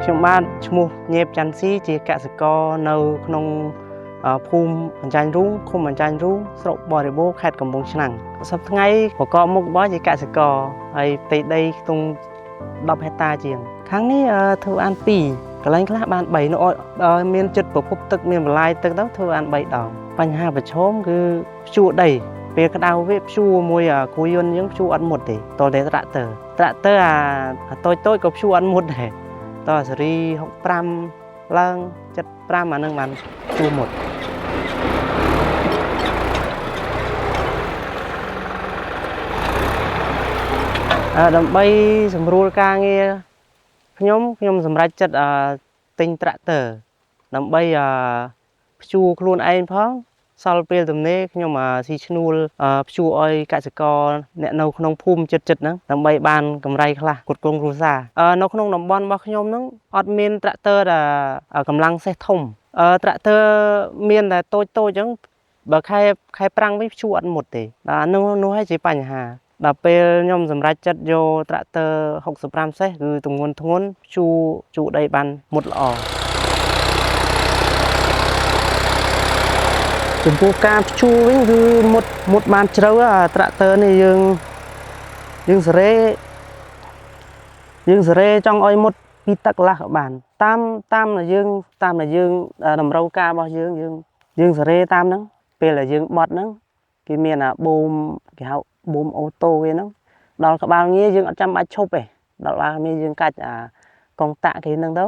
ខ្ញុំបានឈ្មោះញេបច័ន្ទស៊ីជាកសិករនៅក្នុងភូមិបញ្ចាញ់រូងឃុំបញ្ចាញ់រូងស្រុកបរិបូរខេត្តកំពង់ឆ្នាំងសប្តាហ៍ថ្ងៃប្រកបមុខរបរជាកសិករហើយផ្ទៃដីខ្ទង់10ហិកតាជាងខាងនេះធ្វើបាន2កន្លែងខ្លះបាន3នៅមានចិត្តប្រភពទឹកមានបន្លាយទឹកទៅធ្វើបាន3ដងបញ្ហាប្រឈមគឺភ្ជួរដីពេលក្តៅវាភ្ជួរមួយគ្រូយន្តយើងភ្ជួរអត់មុតទេតតែត្រាក់ទ័រអាតូចក៏ភ្ជួរអត់មុតដែរតសេរី65ឡើង75អានឹងបានភ្ជួរមុតដើម្បីសម្រួលការងារខ្ញុំសម្រេចចិត្តទិញត្រាក់ទ័រដើម្បីភ្ជួរខ្លួនឯងផងសល់ពេលទំនេរខ្ញុំស៊ីឈ្នួលភ្ជួរឲ្យកសិករអ្នកនៅក្នុងភូមិចិត្តហ្នឹងដើម្បីបានកម្រៃខ្លះគ្រប់គ្រងគ្រួសារនៅក្នុងតំបន់របស់ខ្ញុំហ្នឹងអត់មានត្រាក់ទ័រកម្លាំងសេះធំត្រាក់ទ័រមានតែតូចអញ្ចឹងបើខែប្រាំងវិញភ្ជួរអត់មុតទេនោះហើយជាបញ្ហាដល់ពេលខ្ញុំសម្រេចចិត្តយកត្រាក់ទ័រ65សេះគឺទម្ងន់ធ្ងន់ភ្ជួរដីបានមុតល្អចំពោះការភ្ជួរវិញគឺមុតបានជ្រៅត្រាក់ទ័រនេះយើងសេរីចង់ឲ្យមុតពីទឹកកន្លះក៏បានតាមដែលយើងតម្រូវការរបស់យើងសេរីតាមហ្នឹងពេលដែលយើងបត់ហ្នឹងគេមានបូមគេហៅបូមអូតូគេហ្នឹងដល់ក្បាលងារយើងអត់ចាំបាច់ឈប់ទេដល់ក្បាលងារយើងកាច់កងតាក់គេហ្នឹងទៅ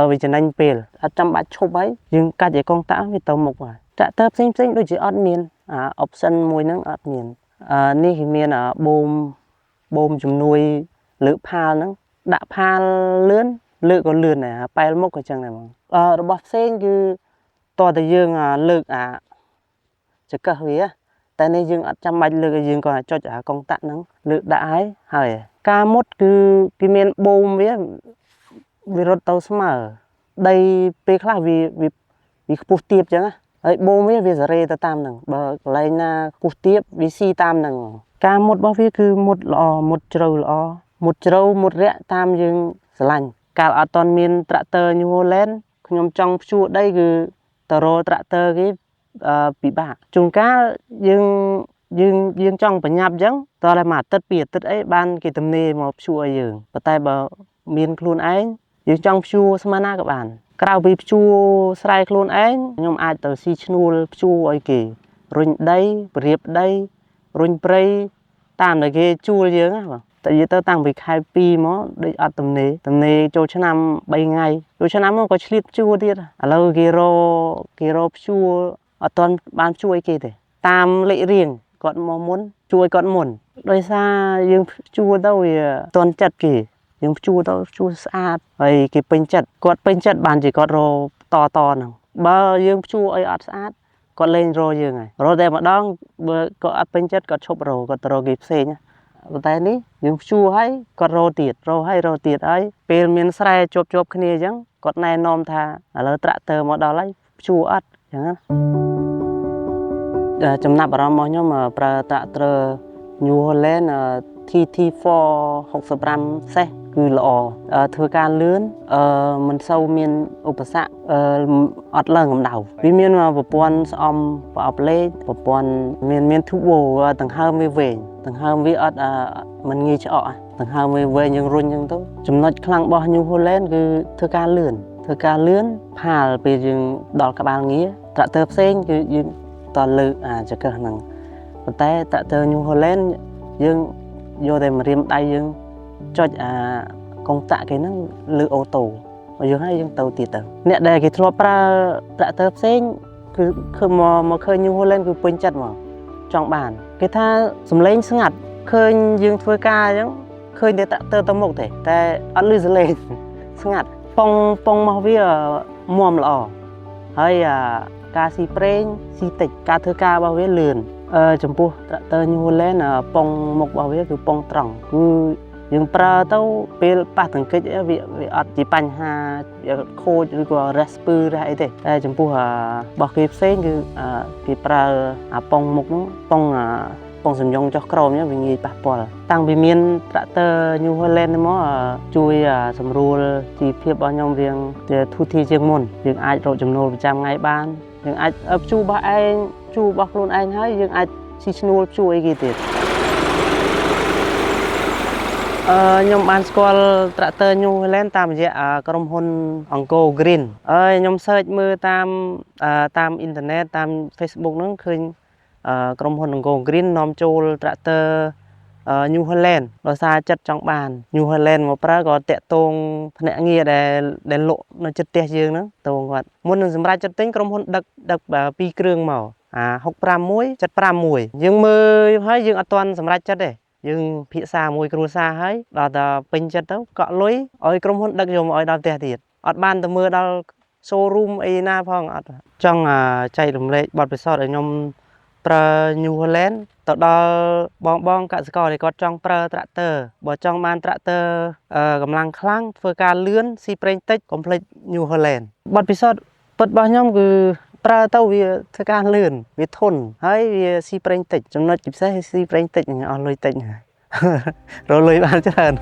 វាចំណេញពេលអត់ចាំបាច់ឈប់ហើយយើងកាច់ឲ្យកងតាក់វាទៅមុខហើយត្រាក់ទ័រផ្សេងដូចជាអត់មានoption មួយហ្នឹងអត់មាននេះគេមានបូមជំនួយលើកផាលហ្នឹងដាក់ផាលលឿនលើកក៏លឿនដែរប៉ែលមុខក៏ចឹងដែរហ្មងរបស់ផ្សេងគឺតើតែយើងលើកចង្កឹះវាតែនេះយើងអត់ចាំបាច់លើកយើងគាត់ចុចកងតាក់ហ្នឹងលើកដាក់ហើយការមុតគឺគេមានបូមវារត់ទៅស្មើដីពេលខ្លះវាខ្ពស់ទាបចឹងណាហើយបូមវាសេរីទៅតាមហ្នឹងបើកន្លែងណាខ្ពស់ទាបវាស៊ីតាមហ្នឹងការមុតរបស់វាគឺមុតល្អមុតជ្រៅល្អមុតជ្រៅមុតរាក់តាមយើងស្រឡាញ់កាលអត់តន់មានត្រាក់ទ័រ New Holland ខ្ញុំចង់ភ្ជួរដីគឺតរត្រាក់ទ័រគេពិបាកជួនកាលយើងចង់ប្រញាប់អញ្ចឹងតតែមួយអាទិត្យពីរអាទិត្យអីបានគេទំនេរមកភ្ជួរឲ្យយើងប៉ុន្តែបើមានខ្លួនឯងយើងចង់ភ្ជួរស្មានណាក៏បានក្រៅពីភ្ជួរស្រែខ្លួនឯងខ្ញុំអាចទៅស៊ីឈ្នួលភ្ជួរឲ្យគេរុញដីប្រៀបដីរុញព្រៃតាមដែលគេជួលយើងណាបងតែនិយាយទៅតាំងពីខែ2មកដូចអត់ទំនេរចូលឆ្នាំ3ថ្ងៃចូលឆ្នាំមកក៏ឆ្លៀតភ្ជួរទៀតឥឡូវគេរកភ្ជួរអត់ទាន់បានជួយគេទេតាមលេខរៀងគាត់មកមុនជួយគាត់មុនដោយសារយើងជួទៅវាទាន់ចិត្តគេយើងជួទៅជួស្អាតហើយគេពេញចិត្តគាត់ពេញចិត្តបានជាគាត់រកតហ្នឹងបើយើងជួអីអត់ស្អាតគាត់លេងរកយើងហើយរកតែម្ដងបើគាត់អត់ពេញចិត្តគាត់ឈប់រកគាត់ទៅរកគេផ្សេងប៉ុន្តែនេះយើងជួហើយគាត់រកទៀតហើយពេលមានស្រែជាប់គ្នាអញ្ចឹងគាត់ណែនាំថាឥឡូវត្រាក់ទ័រមកដល់ហើយជួអត់អញ្ចឹងណាចំណាប់អារម្មណ៍របស់ខ្ញុំប្រើត្រាក់ទ័រ New Holland TT4 65សេះគឺល្អធ្វើការលឿនមិនសូវមានឧបសគ្គអត់ឡើងកម្ដៅវាមានប្រព័ន្ធស្អំប្រអប់លេខប្រព័ន្ធមាន turbo ដង្ហើមវាវែងដង្ហើមវាអត់មិនងាយឆ្អកដង្ហើមវាវែងយើងរុញអញ្ចឹងទៅចំណុចខ្លាំងរបស់ New Holland គឺធ្វើការលឿនផាលពេលយើងដល់ក្បាលងារត្រាក់ទ័រផ្សេងគឺយើងតលើកចង្កឹះហ្នឹងប៉ុន្តែត្រាក់ទ័រ New Holland យើងយកតែម្រាមដៃយើងចុចកងតាក់គេហ្នឹងលើអូតូមកយើងហើយយើងទៅទៀតទៅអ្នកដែលគេធ្លាប់ប្រើត្រាក់ទ័រផ្សេងគឺឃើញមកឃើញ New Holland គឺពេញចិត្តមកចង់បានគេថាសំឡេងស្ងាត់ឃើញយើងធ្វើការអញ្ចឹងឃើញតែត្រាក់ទ័រទៅមុខទេតែអត់ឮសំឡេងស្ងាត់ប៉ុងមកវាមាំល្អហើយការស៊ីប្រេងស៊ីតិចការធ្វើការរបស់វាលឿនចំពោះត្រាក់ទ័រ New Holland ប៉ុងមុខរបស់វាគឺប៉ុងត្រង់គឺយើងប្រើទៅពេលប៉ះទង្គិចវាអត់ជាបញ្ហាខូចឬក៏រះស្ពឺរះអីទេតែចំពោះរបស់គេផ្សេងគឺគេប្រើប៉ុងមុខហ្នឹងប៉ុង ងសំយ៉ុងចុះក្រោមវាងាយប៉ះពាល់តាំងពីមាន tractor New Holland នេះមកជួយសម្រួលជីវភាពរបស់ខ្ញុំវាធូរធារជាងមុនយើងអាចរកចំណូលប្រចាំថ្ងៃបានយើងអាចភ្ជួររបស់ឯងភ្ជួររបស់ខ្លួនឯងហើយយើងអាចស៊ីឈ្នួលភ្ជួរអីគេទៀតខ្ញុំបានស្គាល់ tractor New Holland តាមរយៈក្រុមហ៊ុន Angko Green ហើយខ្ញុំ search មើលតាមអ៊ីនធឺណិតតាម Facebook ហ្នឹងឃើញក្រុមហ៊ុន Angko Green នាំចូល tractor New Holland ដោយសារចិត្តចង់បាន New Holland មកប្រើក៏តាក់ទងភ្នាក់ងារដែលលក់នៅជិតផ្ទះយើងហ្នឹងតងគាត់មុននឹងសម្រាប់ចិត្តទិញក្រុមហ៊ុនដឹក2គ្រឿងមក651 751យើងមើលហើយយើងអត់ទាន់សម្រេចចិត្តទេយើងភាសាមួយគ្រួសារហើយដល់តែពេញចិត្តទៅកក់លុយឲ្យក្រុមហ៊ុនដឹកយកមកឲ្យដល់ផ្ទះទៀតអត់បានទៅមើលដល់ showroom អីណាផងអត់ចង់ចែករំលែកបទពិសោធន៍ឲ្យខ្ញុំប្រើ New Holland ទៅដល់បងកសិករដែលគាត់ចង់ប្រើ tractor បើចង់បាន tractor កម្លាំងខ្លាំងធ្វើការលឿនស៊ីប្រេងតិចកុំភ្លេច New Holland បទពិសោធន៍ពិតរបស់ខ្ញុំគឺប្រើទៅវាធ្វើការលឿនវាធន់ហើយវាស៊ីប្រេងតិចចំណុចពិសេសស៊ីប្រេងតិចអស់លុយតិចរកលុយបានច្រើន